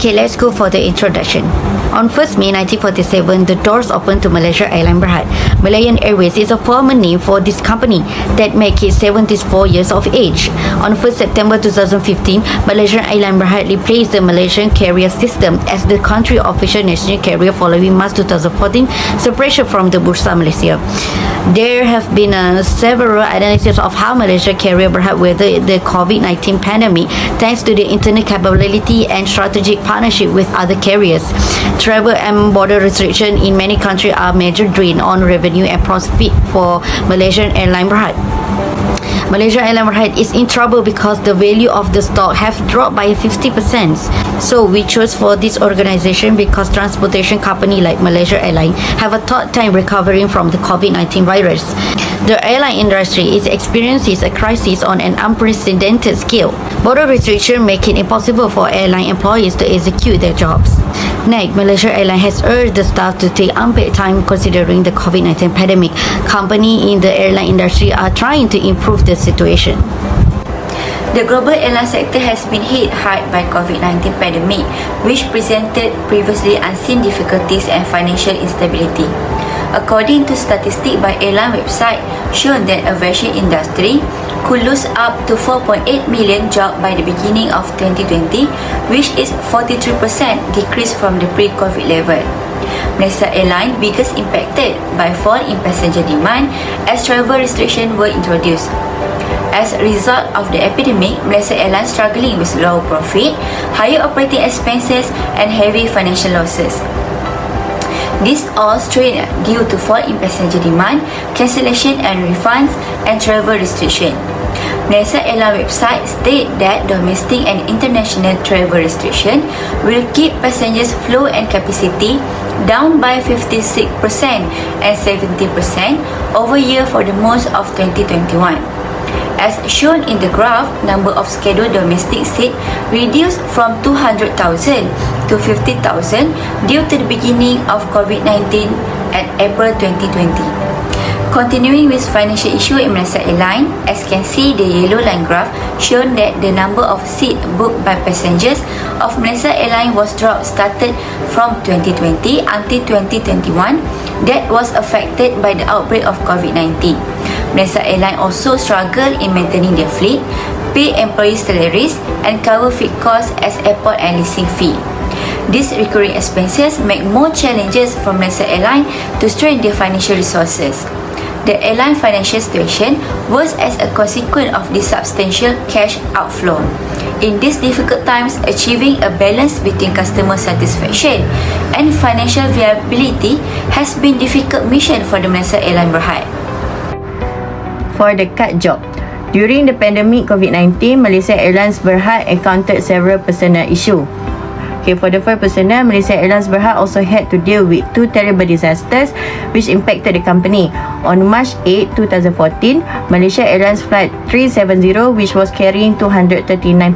Okay, let's go for the introduction. On 1st May 1947, the doors opened to Malaysia Airline Berhad. Malayan Airways is a former name for this company that makes it 74 years of age. On 1st September 2015, Malaysia Airline Berhad replaced the Malaysian carrier system as the country official national carrier following March 2014 separation from the Bursa Malaysia. There have been several analyses of how Malaysia carrier Berhad weathered the COVID-19 pandemic thanks to the internal capability and strategic partnership with other carriers. Travel and border restrictions in many countries are major drain on revenue and profit for Malaysian Airline Berhad. Malaysia Airline Berhad is in trouble because the value of the stock have dropped by 50%. So we chose for this organization because transportation company like Malaysia Airline have a tough time recovering from the COVID-19 virus. The airline industry is experiencing a crisis on an unprecedented scale. Border restrictions make it impossible for airline employees to execute their jobs. Next, Malaysia Airlines has urged the staff to take unpaid time considering the COVID-19 pandemic. Companies in the airline industry are trying to improve the situation. The global airline sector has been hit hard by COVID-19 pandemic, which presented previously unseen difficulties and financial instability. According to statistics by airline website, shown that aviation industry could lose up to 4.8 million jobs by the beginning of 2020, which is 43% decrease from the pre-COVID level. Malaysia Airlines biggest impacted by fall in passenger demand as travel restrictions were introduced. As a result of the epidemic, Malaysia Airlines struggling with low profit, higher operating expenses and heavy financial losses. This all strained due to fall in passenger demand, cancellation and refunds, and travel restriction. Malaysia Airlines website state that domestic and international travel restriction will keep passengers flow and capacity down by 56% and 70% over year for the most of 2021. As shown in the graph, number of scheduled domestic seats reduced from 200,000 to 50,000 due to the beginning of COVID-19 at April 2020. Continuing with financial issue in Malaysia Airlines, as can see the yellow line graph shown that the number of seats booked by passengers of Malaysia Airlines was dropped started from 2020 until 2021 that was affected by the outbreak of COVID-19. Malaysia Airlines also struggled in maintaining their fleet, pay employee salaries and cover fixed costs as airport and leasing fee. These recurring expenses make more challenges for Malaysia Airlines to strain their financial resources. The airline financial situation was as a consequence of this substantial cash outflow. In these difficult times, achieving a balance between customer satisfaction and financial viability has been difficult mission for the Malaysia Airline Berhad. For the cut job, during the pandemic COVID-19, Malaysia Airlines Berhad encountered several personal issues. Okay, for the first personnel, Malaysia Airlines Berhad also had to deal with two terrible disasters which impacted the company. On March 8, 2014, Malaysia Airlines Flight 370, which was carrying 239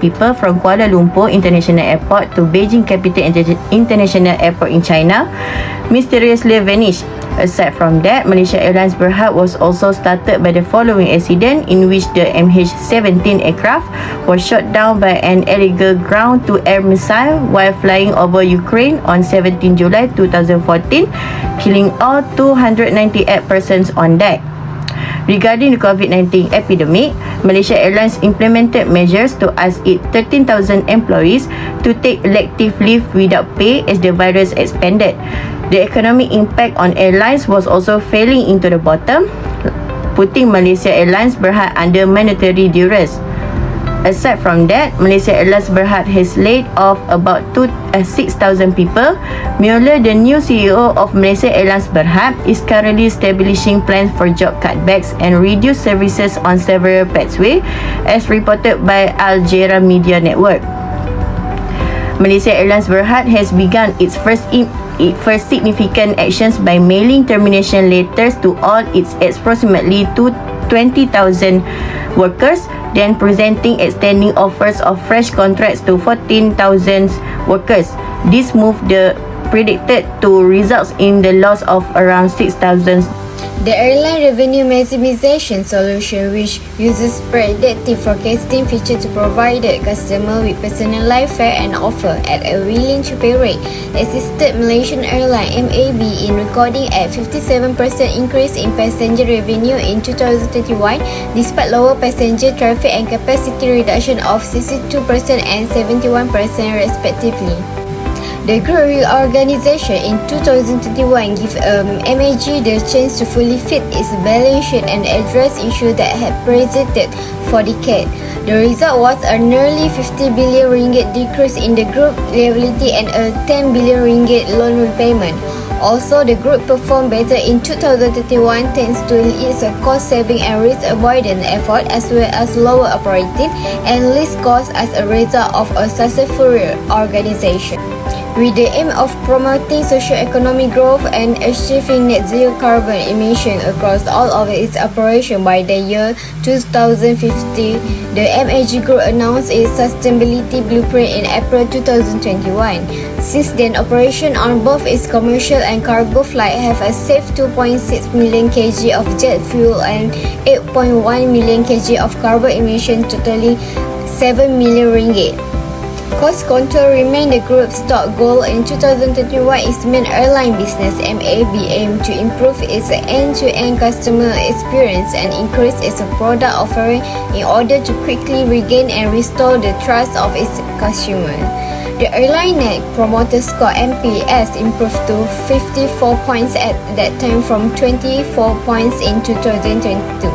people from Kuala Lumpur International Airport to Beijing Capital International Airport in China, mysteriously vanished. Aside from that, Malaysia Airlines Berhad was also started by the following accident in which the MH17 aircraft was shot down by an illegal ground-to-air missile while flying over Ukraine on 17 July 2014, killing all 298 persons on deck. Regarding the COVID-19 epidemic, Malaysia Airlines implemented measures to ask its 13,000 employees to take elective leave without pay as the virus expanded. The economic impact on airlines was also falling into the bottom, putting Malaysia Airlines Berhad under mandatory duress. Aside from that, Malaysia Airlines Berhad has laid off about 6,000 people. Mueller, the new CEO of Malaysia Airlines Berhad, is currently establishing plans for job cutbacks and reduced services on several pathways, as reported by Al Jazeera Media Network. Malaysia Airlines Berhad has begun its first significant actions by mailing termination letters to all its approximately 20,000 workers, then presenting extending offers of fresh contracts to 14,000 workers. This move predicted to result in the loss of around 6,000 The airline revenue maximization solution, which uses predictive forecasting feature to provide the customer with personalized fare and offer at a willing to pay rate, assisted Malaysian Airline (MAB) in recording a 57% increase in passenger revenue in 2021, despite lower passenger traffic and capacity reduction of 62% and 71% respectively. The group reorganization in 2021 gave MAG the chance to fully fit its balance sheet and address issues that had persisted for decades. The result was a nearly 50 billion ringgit decrease in the group liability and a 10 billion ringgit loan repayment. Also, the group performed better in 2031 thanks to its cost-saving and risk avoidance effort, as well as lower operating and lease costs as a result of a successful reorganization. With the aim of promoting socio-economic growth and achieving net zero carbon emission across all of its operations by the year 2050, the MAG Group announced its sustainability blueprint in April 2021. Since then, operation on both its commercial and cargo flight have saved 2.6 million kg of jet fuel and 8.1 million kg of carbon emission, totaling 7 million ringgit. Cost control remained the group's top goal in 2021. Its main airline business, MAB, aimed to improve its end-to-end customer experience and increase its product offering in order to quickly regain and restore the trust of its consumers. The airline Net Promoter Score (NPS) improved to 54 points at that time from 24 points in 2022.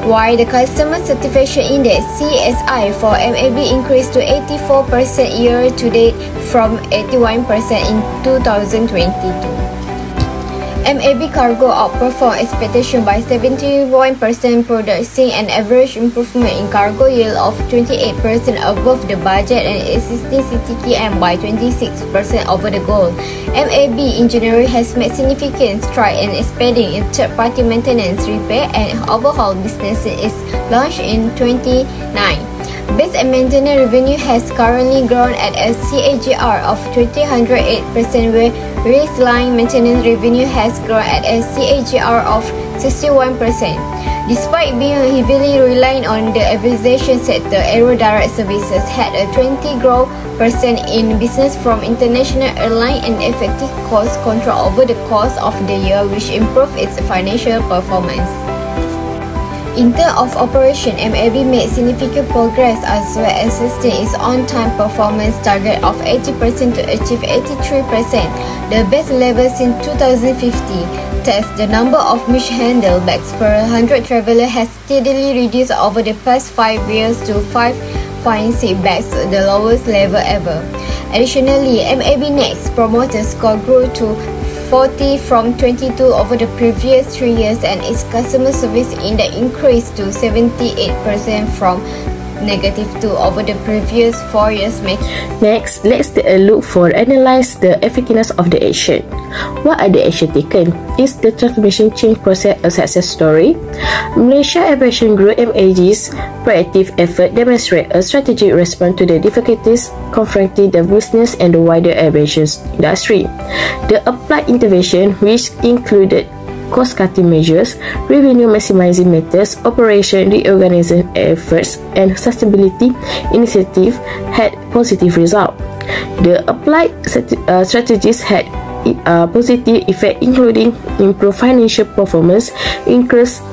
While the Customer Satisfaction Index (CSI) for MAB increased to 84% year-to-date from 81% in 2022. MAB Cargo outperformed expectation by 71%, producing an average improvement in cargo yield of 28% above the budget and existing CTKM by 26% over the goal. MAB in January has made significant strides in expanding its third-party maintenance, repair and overhaul business since its launch in 2009. Base and maintenance revenue has currently grown at a CAGR of 208%, where race line maintenance revenue has grown at a CAGR of 61%. Despite being heavily reliant on the aviation sector, Aero Direct Services had a 20% growth in business from international airline and effective cost control over the course of the year, which improved its financial performance. In terms of operation, MAB made significant progress as well as sustained its on-time performance target of 80% to achieve 83%, the best level since 2050. Thus, the number of mishandled bags per 100 travelers has steadily reduced over the past 5 years to 5.6 bags, the lowest level ever. Additionally, MAB Next Promoter Score grew to 40 from 22 over the previous 3 years, and its customer service index increased to 78% from -2 over the previous 4 years. Next, let's take a look for analyze the effectiveness of the action. What are the action taken? Is the transformation change process a success story? Malaysia Aviation Group MAG's proactive effort demonstrate a strategic response to the difficulties confronting the business and the wider aviation industry. The applied intervention, which included cost-cutting measures, revenue maximizing methods, operation reorganization efforts, and sustainability initiatives had positive results. The applied strategies had a positive effect, including improved financial performance, increased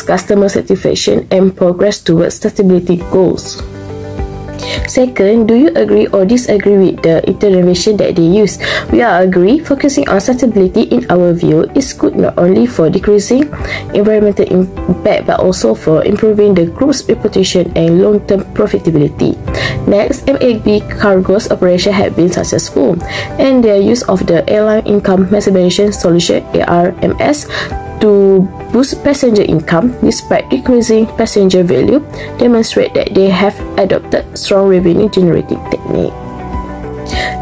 customer satisfaction, and progress towards sustainability goals. Second, do you agree or disagree with the intervention that they use? We are agree. Focusing on sustainability in our view is good not only for decreasing environmental impact but also for improving the group's reputation and long-term profitability. Next, MAB Cargo's operation have been successful, and their use of the Airline Income Maximization Solution (ARMS) to boost passenger income despite decreasing passenger value demonstrate that they have adopted strong revenue generating technique.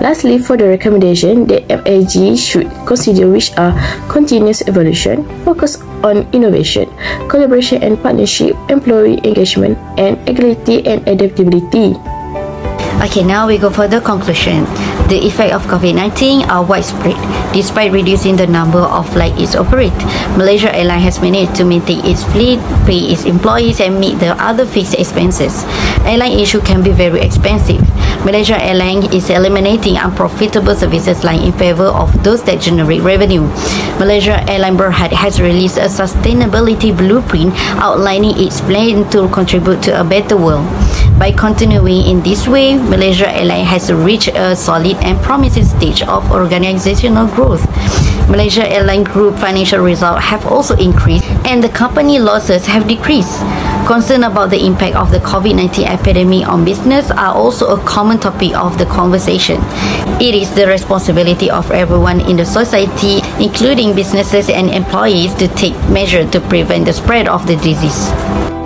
Lastly, for the recommendation, the MAG should consider which are continuous evolution, focus on innovation, collaboration and partnership, employee engagement, and agility and adaptability. Okay, now we go for the conclusion. The effects of COVID-19 are widespread. Despite reducing the number of flights it operates, Malaysia Airline has managed to maintain its fleet, pay its employees and meet the other fixed expenses. Airline issue can be very expensive. Malaysia Airlines is eliminating unprofitable services line in favor of those that generate revenue. Malaysia Airline Berhad has released a sustainability blueprint outlining its plan to contribute to a better world. By continuing in this way, Malaysia Airlines has reached a solid and promising stage of organizational growth. Malaysia Airline Group financial results have also increased and the company losses have decreased. Concern about the impact of the COVID-19 epidemic on business are also a common topic of the conversation. It is the responsibility of everyone in the society, including businesses and employees, to take measures to prevent the spread of the disease.